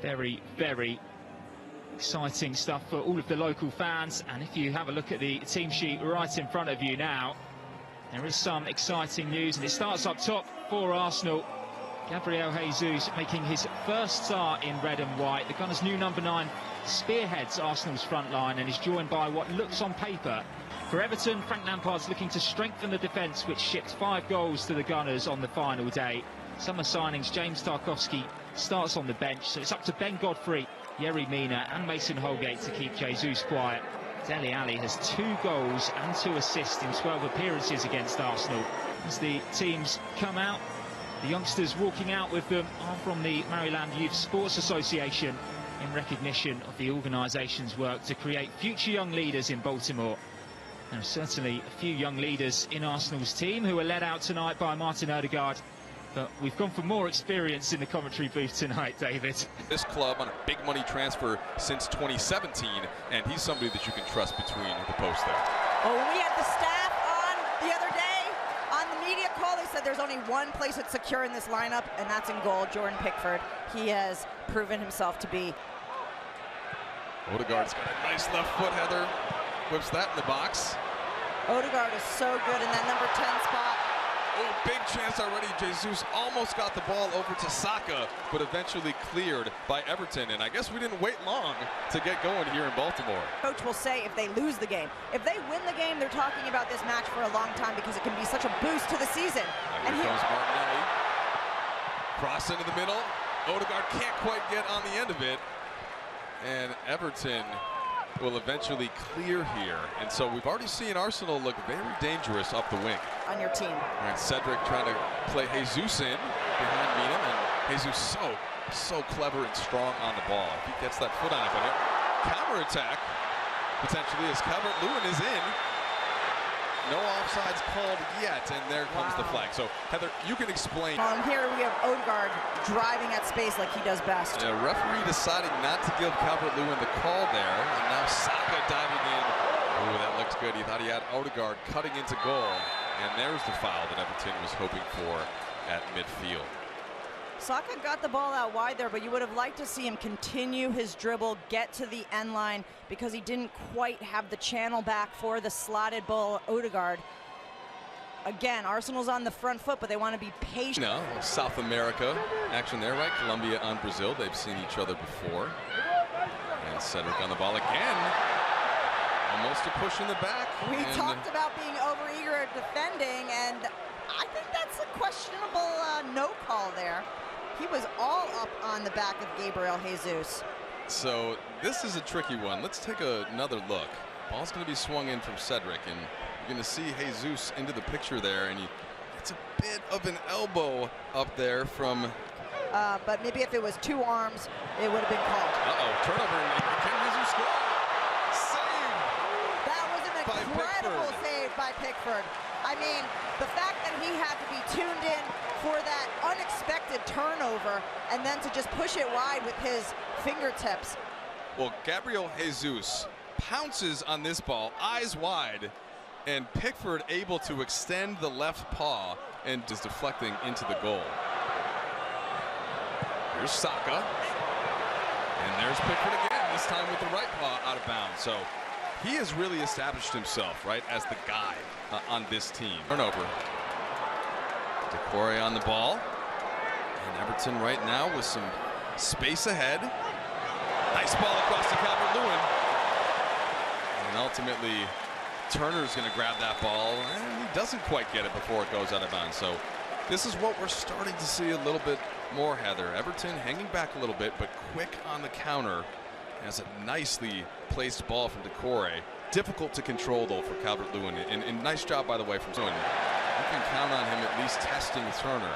Very, very exciting stuff for all of the local fans. And if you have a look at the team sheet right in front of you now, there is some exciting news, and it starts up top for Arsenal. Gabriel Jesus making his first start in red and white. The Gunners' new number 9 spearheads Arsenal's front line and is joined by what looks on paper. For Everton, Frank Lampard's looking to strengthen the defence, which shipped 5 goals to the Gunners on the final day. Summer signings, James Tarkowski starts on the bench, so it's up to Ben Godfrey, Yerry Mina and Mason Holgate to keep Jesus quiet. Dele Alli has 2 goals and 2 assists in 12 appearances against Arsenal. As the teams come out, the youngsters walking out with them are from the Maryland Youth Sports Association in recognition of the organisation's work to create future young leaders in Baltimore. There are certainly a few young leaders in Arsenal's team who were led out tonight by Martin Odegaard, but we've gone for more experience in the commentary booth tonight, David. This club on a big money transfer since 2017, and he's somebody that you can trust between the posts there. Well, we had the staff on the other day on the media call. They said there's only one place that's secure in this lineup, and that's in goal, Jordan Pickford. He has proven himself to be. Odegaard's got a nice left foot, Heather. Whips that in the box. Odegaard is so good in that number 10 spot. Oh, big chance already. Jesus almost got the ball over to Saka, but eventually cleared by Everton. And I guess we didn't wait long to get going here in Baltimore. Coach will say if they lose the game. If they win the game, they're talking about this match for a long time because it can be such a boost to the season. And here comes Martinelli. Cross into the middle. Odegaard can't quite get on the end of it. And Everton will eventually clear here. And so we've already seen Arsenal look very dangerous up the wing. On your team. And Cedric trying to play Jesus in behind Mina, and Jesus so clever and strong on the ball. If he gets that foot on it, but counter attack potentially as Calvert-Lewin is in. No offsides called yet, and there comes the flag. So Heather, you can explain. Here we have Odegaard driving at space like he does best. The referee deciding not to give Calvert-Lewin the call there, and now Saka diving in. Ooh, that looks good. He thought he had Odegaard cutting into goal, and there's the foul that Everton was hoping for at midfield. Saka got the ball out wide there, but you would have liked to see him continue his dribble, get to the end line, because he didn't quite have the channel back for the slotted ball. Odegaard. Again, Arsenal's on the front foot, but they want to be patient. No, South America action there, right? Colombia on Brazil. They've seen each other before. And Cedric on the ball again. Almost a push in the back. We talked about being overeager at defending, and I think that's a questionable no call there. He was all up on the back of Gabriel Jesus. So this is a tricky one. Let's take another look. Ball's going to be swung in from Cedric, and you're going to see Jesus into the picture there, and it's a bit of an elbow up there from... but maybe if it was 2 arms, it would have been called. Uh-oh, turnover. Can Jesus score? Save! That was an incredible save by Pickford. I mean, the fact that he had to be tuned in for that unexpected turnover and then to just push it wide with his fingertips. Well, Gabriel Jesus pounces on this ball, eyes wide, and Pickford able to extend the left paw and just deflecting into the goal. Here's Saka, and there's Pickford again, this time with the right paw out of bounds. So he has really established himself, right, as the guy on this team. Turnover. Decore on the ball. And Everton right now with some space ahead. Nice ball across to Calvert-Lewin. And ultimately, Turner's going to grab that ball, and he doesn't quite get it before it goes out of bounds. So this is what we're starting to see a little bit more, Heather. Everton hanging back a little bit, but quick on the counter. Has a nicely placed ball from Decore. Difficult to control, though, for Calvert-Lewin. And nice job, by the way, from Turner. You can count on him at least testing Turner.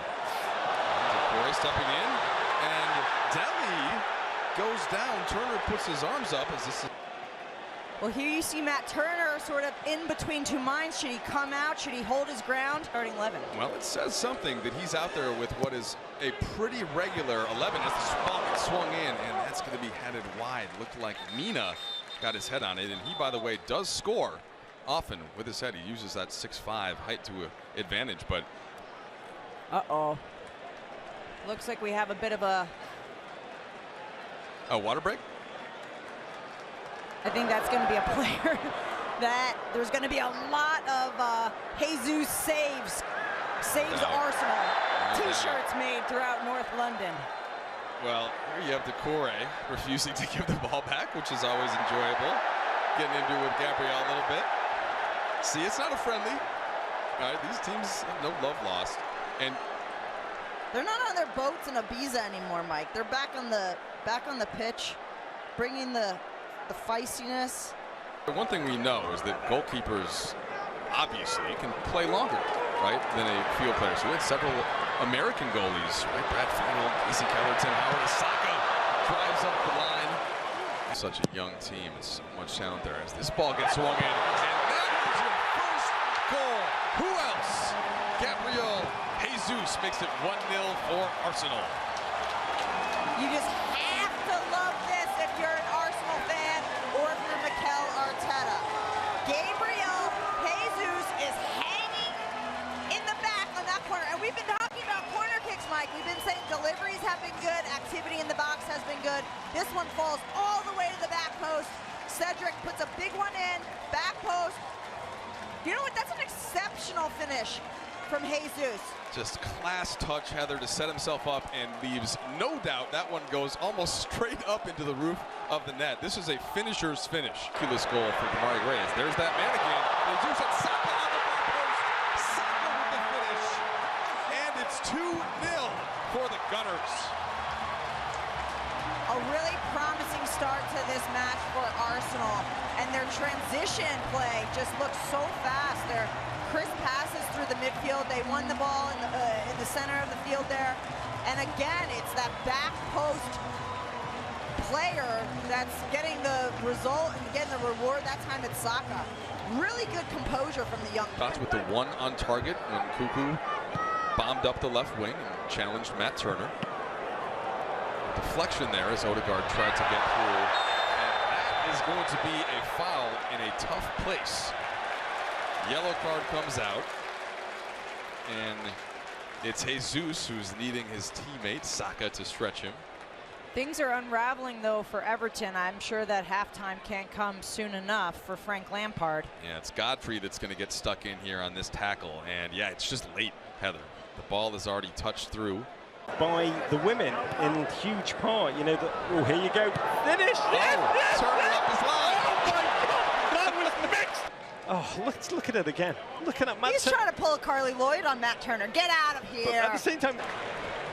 Decore stepping in, and Dele goes down. Turner puts his arms up as this is... Well, here you see Matt Turner sort of in between 2 minds. Should he come out? Should he hold his ground? Starting 11. Well, it says something that he's out there with what is a pretty regular 11 as the ball gets swung in, and that's going to be headed wide. Looked like Mina got his head on it, and he, by the way, does score often with his head. He uses that 6'5" height to advantage, but... Uh-oh. Looks like we have a bit of a Oh, water break? I think that's going to be a player that there's going to be a lot of Jesus saves Arsenal T-shirts made throughout North London. Well, here you have Decore refusing to give the ball back, which is always enjoyable. Getting into it with Gabriel a little bit. See, it's not a friendly. All right, these teams have no love lost. And they're not on their boats in Ibiza anymore, Mike. They're back on the pitch, bringing the feistiness. One thing we know is that goalkeepers obviously can play longer, right, than a field player. So we had several American goalies, right? Brad Field, Casey Kellerton, Howard Asaka drives up the line. Such a young team, and so much talent there as this ball gets swung in. And that is your first goal. Who else? Gabriel Jesus makes it 1-0 for Arsenal. You just have to love this if you're an Arsenal fan or if you're Mikel Arteta. Gabriel Jesus is hanging in the back on that corner. And we've been talking about corner kicks, Mike. We've been saying deliveries have been good, activity in the box has been good. This one falls all the way to the back post. Cedric puts a big one in, back post. You know what? That's an exceptional finish from Jesus. Just class touch, Heather, to set himself up and leaves no doubt that one goes almost straight up into the roof of the net. This is a finisher's finish. Ridiculous goal for Damari Reyes. There's that man again. Jesus and Saka on the back post. Saka with the finish. And it's 2-0 for the Gunners. A really promising start to this match for Arsenal, and their transition play just looks so fast. They're crisp passes through the midfield. They won the ball in the center of the field there, and again, it's that back post player that's getting the result and getting the reward. That time it's Saka. Really good composure from the young player. Shots with the one on target when Cuckoo bombed up the left wing and challenged Matt Turner. Deflection there as Odegaard tried to get through, and that is going to be a foul in a tough place. Yellow card comes out, and it's Jesus who's needing his teammate Saka to stretch him. Things are unraveling though for Everton. I'm sure that halftime can't come soon enough for Frank Lampard. Yeah, it's Godfrey that's going to get stuck in here on this tackle, and yeah, it's just late, Heather. The ball has already touched through. By the women in huge part, you know. Oh, here you go. Finish! Yes! Turner up his line. Oh my God, that was mixed. Oh, let's look at it again. Looking at Matt. He's trying to pull a Carly Lloyd on Matt Turner. Get out of here! But at the same time,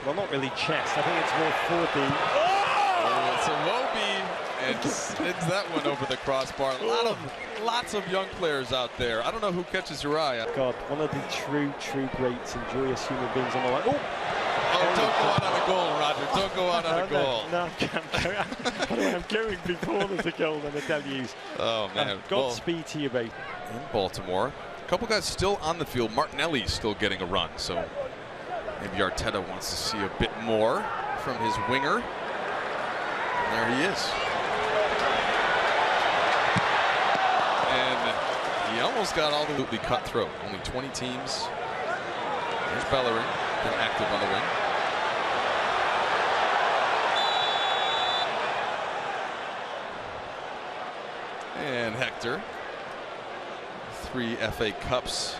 well, not really chest. I think it's more for the. Oh! It's a Wobie, and sends that one over the crossbar. Lots of young players out there. I don't know who catches your eye. God, one of the true greats and joyous human beings on the line. Oh, don't go out on a goal, Roger. Don't go out on a goal. No, I'm going before there's a goal and a deluge. Oh, man. Godspeed to you, mate. In Baltimore, a couple guys still on the field. Martinelli's still getting a run, so maybe Arteta wants to see a bit more from his winger. And there he is. And he almost got all the cutthroat. Only 20 teams. There's Bellerin, been active on the wing. And Hector, 3 FA Cups